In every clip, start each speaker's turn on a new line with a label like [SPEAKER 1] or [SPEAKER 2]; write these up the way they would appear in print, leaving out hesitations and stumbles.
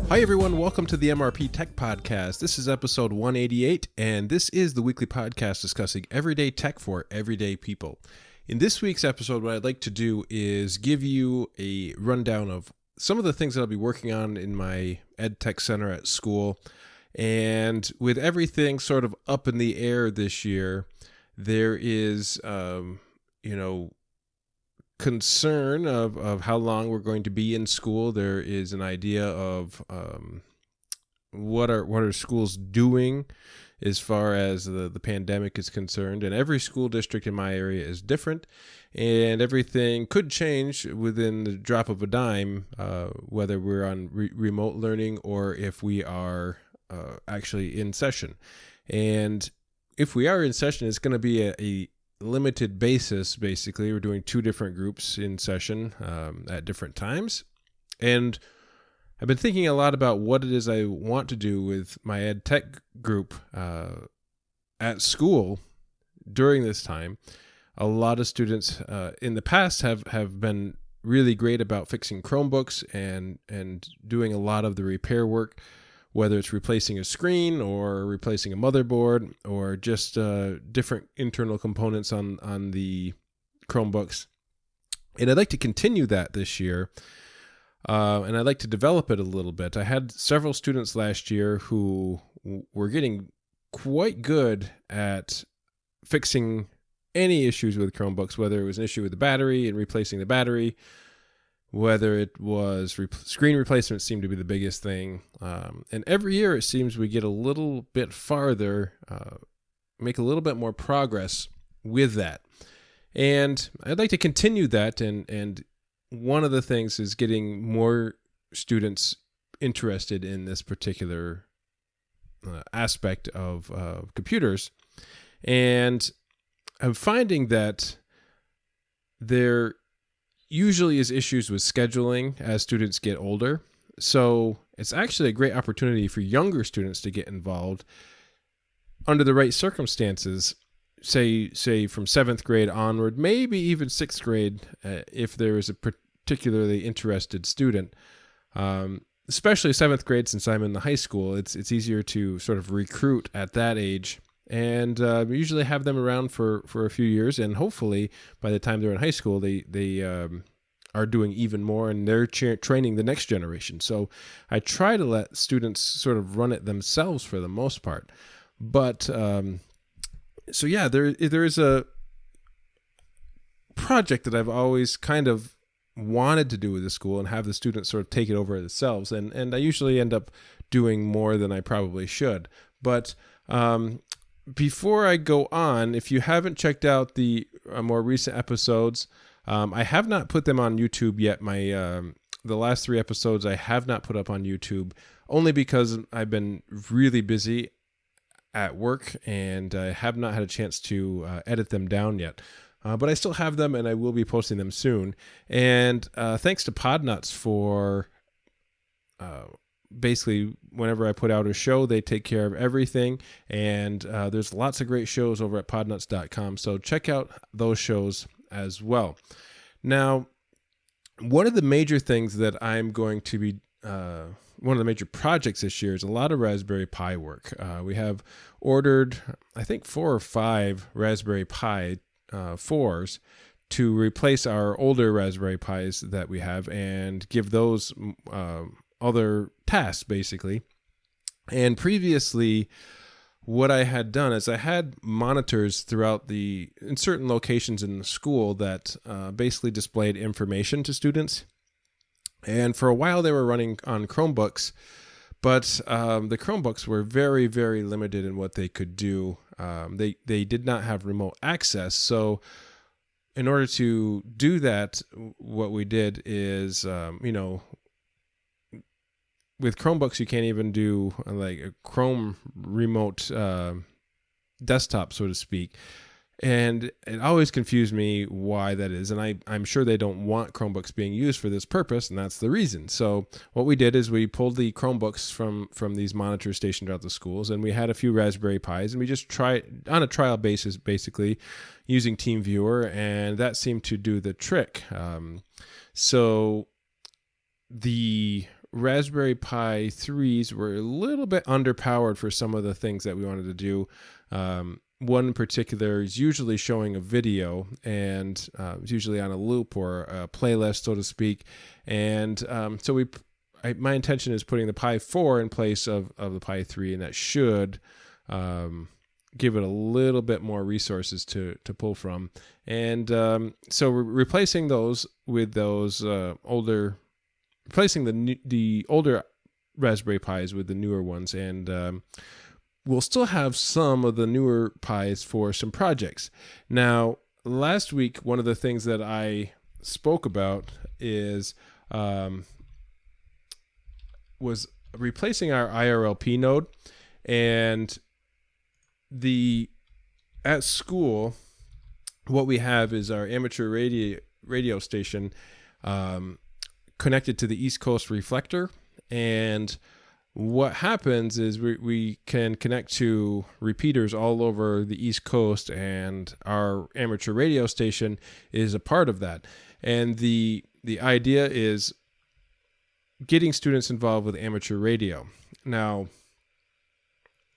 [SPEAKER 1] Hi everyone, welcome to the MrpTech podcast. This is episode 188, and this is the weekly podcast discussing everyday tech for everyday people. In this week's episode, what I'd like to do is give you a rundown of some of the things that I'll be working on in my EdTech center at school. And with everything sort of up in the air this year, there is, concern of how long we're going to be in school. There is an idea of what are schools doing as far as the pandemic is concerned. And every school district in my area is different, and everything could change within the drop of a dime, whether we're on remote learning or if we are actually in session. And if we are in session, it's going to be a limited basis. Basically, we're doing two different groups in session at different times, and I've been thinking a lot about what it is I want to do with my ed tech group at school during this time. A lot of students in the past have been really great about fixing Chromebooks and doing a lot of the repair work, whether it's replacing a screen or replacing a motherboard or just different internal components on the Chromebooks. And I'd like to continue that this year, and I'd like to develop it a little bit. I had several students last year who were getting quite good at fixing any issues with Chromebooks, whether it was an issue with the battery and replacing the battery, whether it was screen replacement seemed to be the biggest thing. And every year it seems we get a little bit farther, make a little bit more progress with that. And I'd like to continue that. And one of the things is getting more students interested in this particular aspect of computers. And I'm finding that there usually is issues with scheduling as students get older. So it's actually a great opportunity for younger students to get involved under the right circumstances, say from 7th grade onward, maybe even 6th grade, if there is a particularly interested student. Especially 7th grade, since I'm in the high school, it's easier to sort of recruit at that age. And we usually have them around for a few years, and hopefully by the time they're in high school, they are doing even more, and they're training the next generation. So I try to let students sort of run it themselves for the most part. But so yeah, there is a project that I've always kind of wanted to do with the school and have the students sort of take it over themselves, and I usually end up doing more than I probably should. But before I go on, if you haven't checked out the more recent episodes, I have not put them on YouTube yet. The last 3 episodes I have not put up on YouTube, only because I've been really busy at work and I have not had a chance to edit them down yet. But I still have them, and I will be posting them soon. And thanks to Podnuts for basically, whenever I put out a show, they take care of everything. And there's lots of great shows over at podnuts.com. So check out those shows as well. Now, one of the major things that I'm going to be, one of the major projects this year is a lot of Raspberry Pi work. We have ordered, I think, 4 or 5 Raspberry Pi 4s to replace our older Raspberry Pis that we have and give those other tasks, basically. And previously, what I had done is I had monitors in certain locations in the school that basically displayed information to students. And for a while they were running on Chromebooks, but the Chromebooks were very, very limited in what they could do. They did not have remote access. So in order to do that, what we did is, with Chromebooks, you can't even do like a Chrome remote desktop, so to speak. And it always confused me why that is. And I'm sure they don't want Chromebooks being used for this purpose, and that's the reason. So what we did is we pulled the Chromebooks from these monitors stationed throughout the schools, and we had a few Raspberry Pis, and we just tried on a trial basis, basically, using TeamViewer, and that seemed to do the trick. So the Raspberry Pi 3s were a little bit underpowered for some of the things that we wanted to do. One in particular is usually showing a video, and it's usually on a loop or a playlist, so to speak. And so my intention is putting the Pi 4 in place of the Pi 3, and that should give it a little bit more resources to pull from. And so we're replacing those with those replacing the older Raspberry Pis with the newer ones, and we'll still have some of the newer Pis for some projects. Now, last week, one of the things that I spoke about was replacing our IRLP node, and at school, what we have is our amateur radio station connected to the East Coast reflector, and what happens is we can connect to repeaters all over the East Coast, and our amateur radio station is a part of that. And the idea is getting students involved with amateur radio. Now,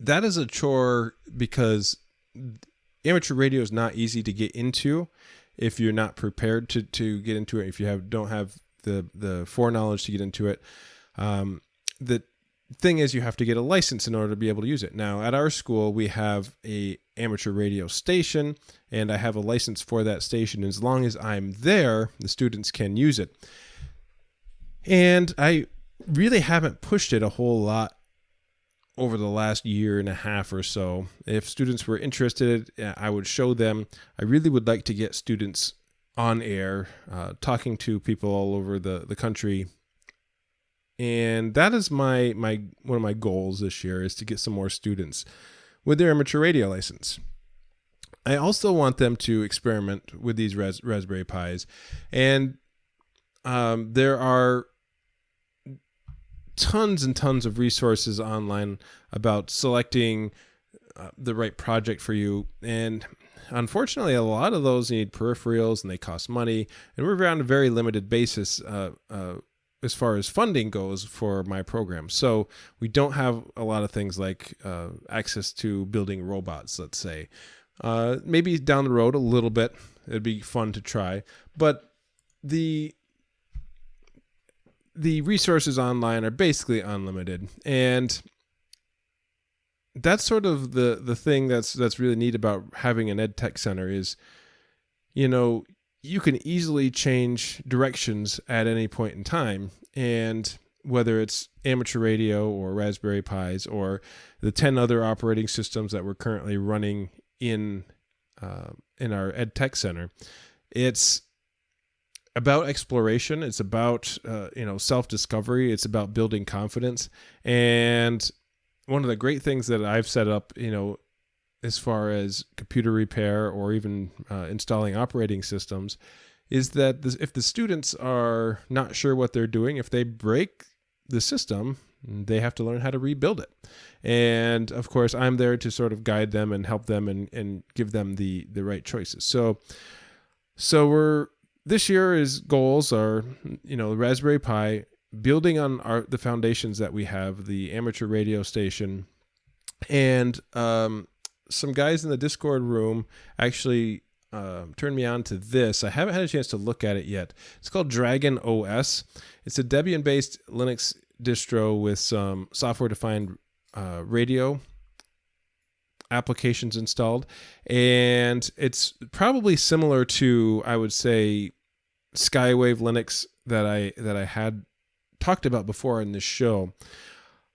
[SPEAKER 1] that is a chore because amateur radio is not easy to get into if you're not prepared to get into it, if you don't have the foreknowledge to get into it. The thing is, you have to get a license in order to be able to use it. Now, at our school, we have a amateur radio station, and I have a license for that station. As long as I'm there, the students can use it. And I really haven't pushed it a whole lot over the last year and a half or so. If students were interested, I would show them. I really would like to get students on air, talking to people all over the country. And that is one of my goals this year, is to get some more students with their amateur radio license. I also want them to experiment with these Raspberry Pis. And there are tons and tons of resources online about selecting the right project for you. And unfortunately, a lot of those need peripherals, and they cost money. And we're on a very limited basis as far as funding goes for my program. So we don't have a lot of things like access to building robots, let's say. Maybe down the road a little bit, it'd be fun to try. But the resources online are basically unlimited. And that's sort of the thing that's really neat about having an EdTech center is, you can easily change directions at any point in time. And whether it's amateur radio or Raspberry Pis or the 10 other operating systems that we're currently running in our EdTech center, it's about exploration. It's about, self-discovery. It's about building confidence. And one of the great things that I've set up, as far as computer repair or even installing operating systems, is that if the students are not sure what they're doing, if they break the system, they have to learn how to rebuild it. And of course, I'm there to sort of guide them and help them and give them the right choices. So this year's goals are, Raspberry Pi, building on the foundations that we have, the amateur radio station, and some guys in the Discord room actually turned me on to this. I haven't had a chance to look at it yet. It's called Dragon OS. It's a Debian-based Linux distro with some software-defined radio applications installed, and it's probably similar to, I would say, Skywave Linux that I had talked about before in this show.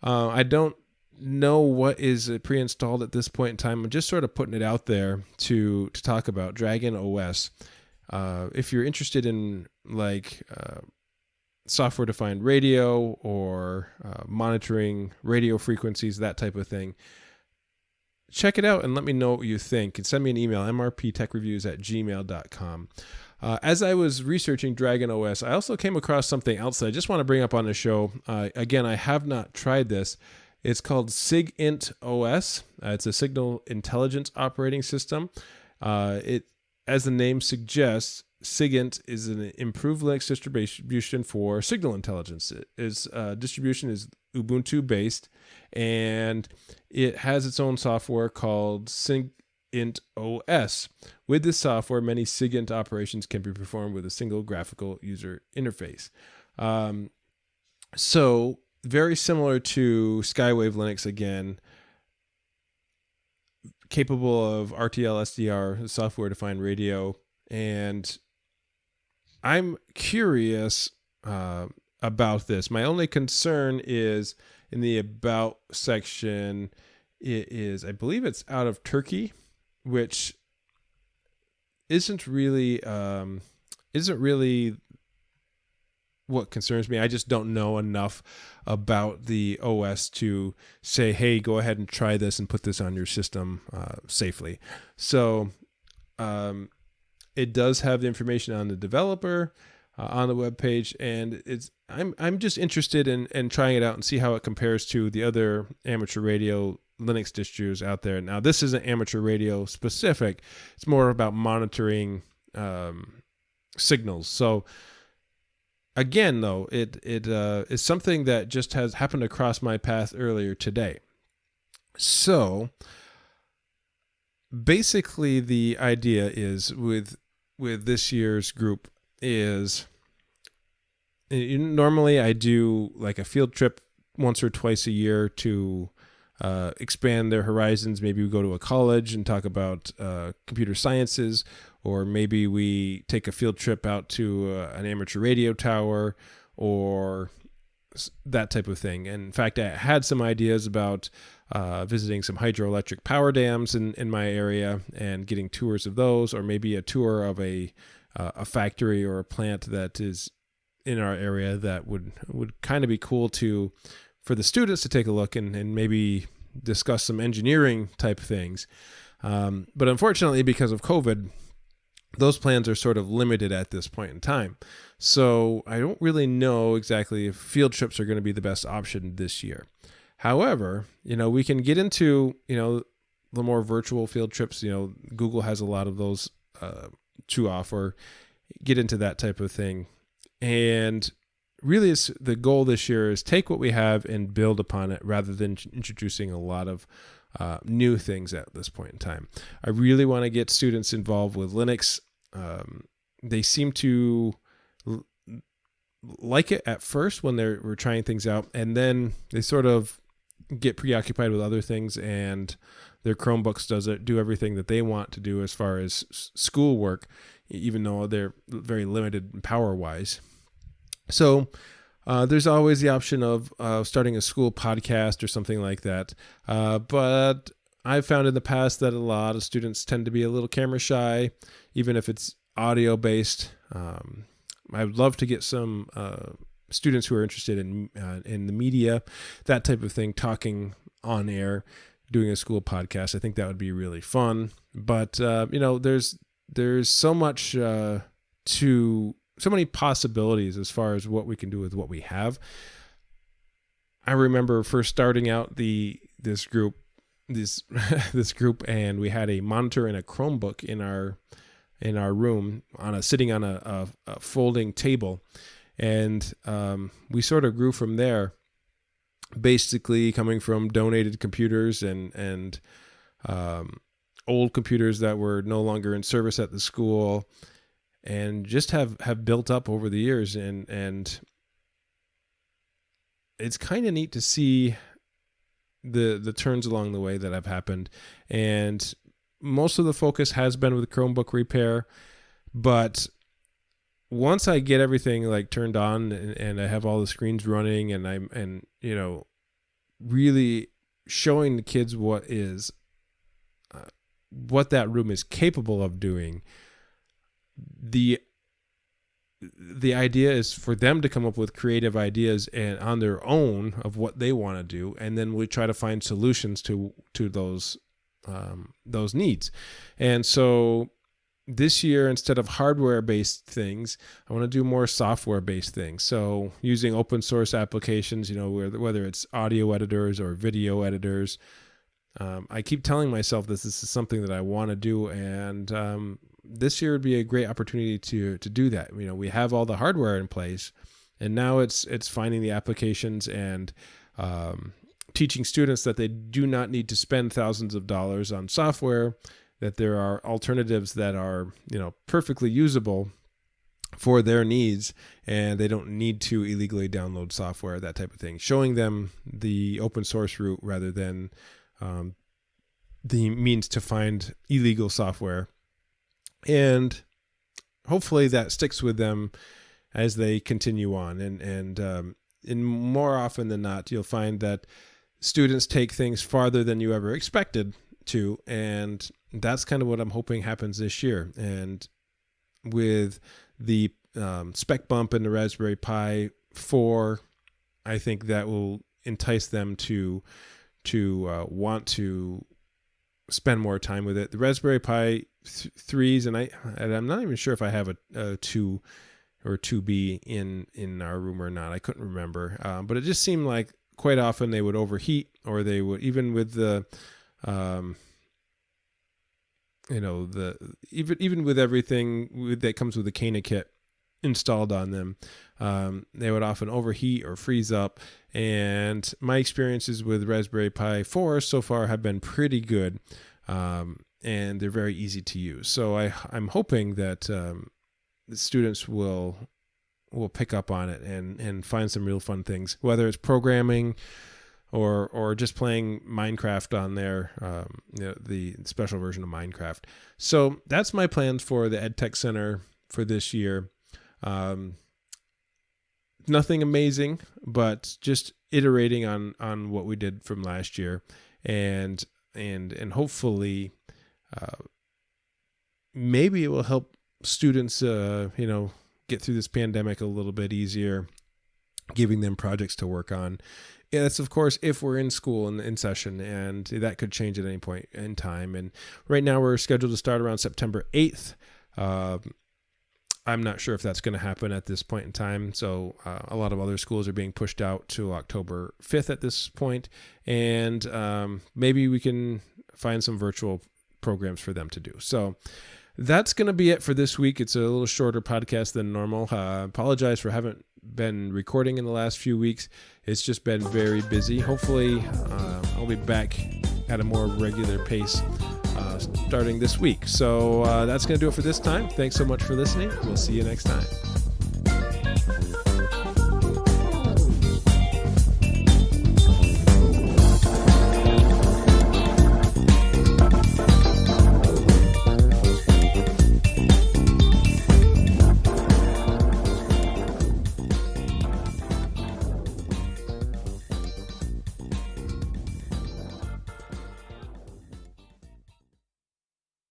[SPEAKER 1] I don't know what is pre-installed at this point in time. I'm just sort of putting it out there to talk about Dragon OS. If you're interested in software-defined radio or monitoring radio frequencies, that type of thing, check it out and let me know what you think. And send me an email, mrptechreviews@gmail.com. As I was researching Dragon OS, I also came across something else that I just want to bring up on the show. Again, I have not tried this. It's called SIGINT OS. It's a signal intelligence operating system. It as the name suggests, SIGINT is an improved Linux distribution for signal intelligence. Its distribution is Ubuntu based, and it has its own software called SIGINT OS. With this software, many SIGINT operations can be performed with a single graphical user interface. So very similar to Skywave Linux again, capable of RTL SDR, software-defined radio, and I'm curious about this. My only concern is in the About section. It is, I believe it's out of Turkey, which isn't really what concerns me. I just don't know enough about the OS to say, hey, go ahead and try this and put this on your system safely. So it does have the information on the developer on the web page, and I'm just interested in trying it out and see how it compares to the other amateur radio Linux distros out there. Now, this isn't amateur radio specific. It's more about monitoring signals. So again, though, it is something that just has happened to cross my path earlier today. So basically, the idea is with this year's group is normally I do like a field trip once or twice a year to expand their horizons. Maybe we go to a college and talk about computer sciences, or maybe we take a field trip out to an amateur radio tower or that type of thing. And in fact, I had some ideas about visiting some hydroelectric power dams in my area and getting tours of those, or maybe a tour of a factory or a plant that is in our area that would kind of be cool for the students to take a look and maybe discuss some engineering type things. But unfortunately, because of COVID, those plans are sort of limited at this point in time. So I don't really know exactly if field trips are going to be the best option this year. However, we can get into, the more virtual field trips. Google has a lot of those to offer. Get into that type of thing. And really, the goal this year is take what we have and build upon it rather than introducing a lot of new things at this point in time. I really want to get students involved with Linux. They seem to like it at first when we're trying things out, and then they sort of get preoccupied with other things, and their Chromebooks do everything that they want to do as far as schoolwork, even though they're very limited power-wise. So there's always the option of starting a school podcast or something like that. But I've found in the past that a lot of students tend to be a little camera shy, even if it's audio-based. I would love to get some students who are interested in the media, that type of thing, talking on air, doing a school podcast. I think that would be really fun. But there's so much so many possibilities as far as what we can do with what we have. I remember first starting out this group, and we had a monitor and a Chromebook in our room sitting on a folding table. And we sort of grew from there, basically coming from donated computers and old computers that were no longer in service at the school, and just have built up over the years. And it's kind of neat to see the turns along the way that have happened. And most of the focus has been with Chromebook repair, but once I get everything like turned on and I have all the screens running, and really showing the kids what that room is capable of doing, the idea is for them to come up with creative ideas and on their own of what they want to do, and then we try to find solutions to those needs. And so this year, instead of hardware-based things, I want to do more software-based things. So using open source applications, whether it's audio editors or video editors. I keep telling myself this is something that I want to do, and this year would be a great opportunity to do that. We have all the hardware in place, and now it's finding the applications and teaching students that they do not need to spend thousands of dollars on software, that there are alternatives that are, perfectly usable for their needs, and they don't need to illegally download software, that type of thing. Showing them the open source route rather than the means to find illegal software. And hopefully that sticks with them as they continue on. And more often than not, you'll find that students take things farther than you ever expected to, and that's kind of what I'm hoping happens this year. And with the spec bump in the Raspberry Pi 4, I think that will entice them to want to spend more time with it. The Raspberry Pi 3s, and I'm not even sure if I have a 2 or 2B in our room or not. I couldn't remember, but it just seemed like quite often they would overheat, or they would, even with the even with everything that comes with the Kana kit installed on them, they would often overheat or freeze up. And my experiences with Raspberry Pi 4 so far have been pretty good, and they're very easy to use. So I'm hoping that the students will pick up on it and find some real fun things, whether it's programming or just playing Minecraft on there, the special version of Minecraft. So that's my plans for the EdTech Center for this year. Nothing amazing, but just iterating on what we did from last year, and hopefully maybe it will help students get through this pandemic a little bit easier, giving them projects to work on. And that's, of course, if we're in school and in session, and that could change at any point in time. And right now we're scheduled to start around September 8th. I'm not sure if that's going to happen at this point in time. So a lot of other schools are being pushed out to October 5th at this point. And maybe we can find some virtual programs for them to do. So that's going to be it for this week. It's a little shorter podcast than normal. Apologize for haven't been recording in the last few weeks. It's just been very busy. Hopefully I'll be back at a more regular pace starting this week. So that's going to do it for this time. Thanks so much for listening. We'll see you next time.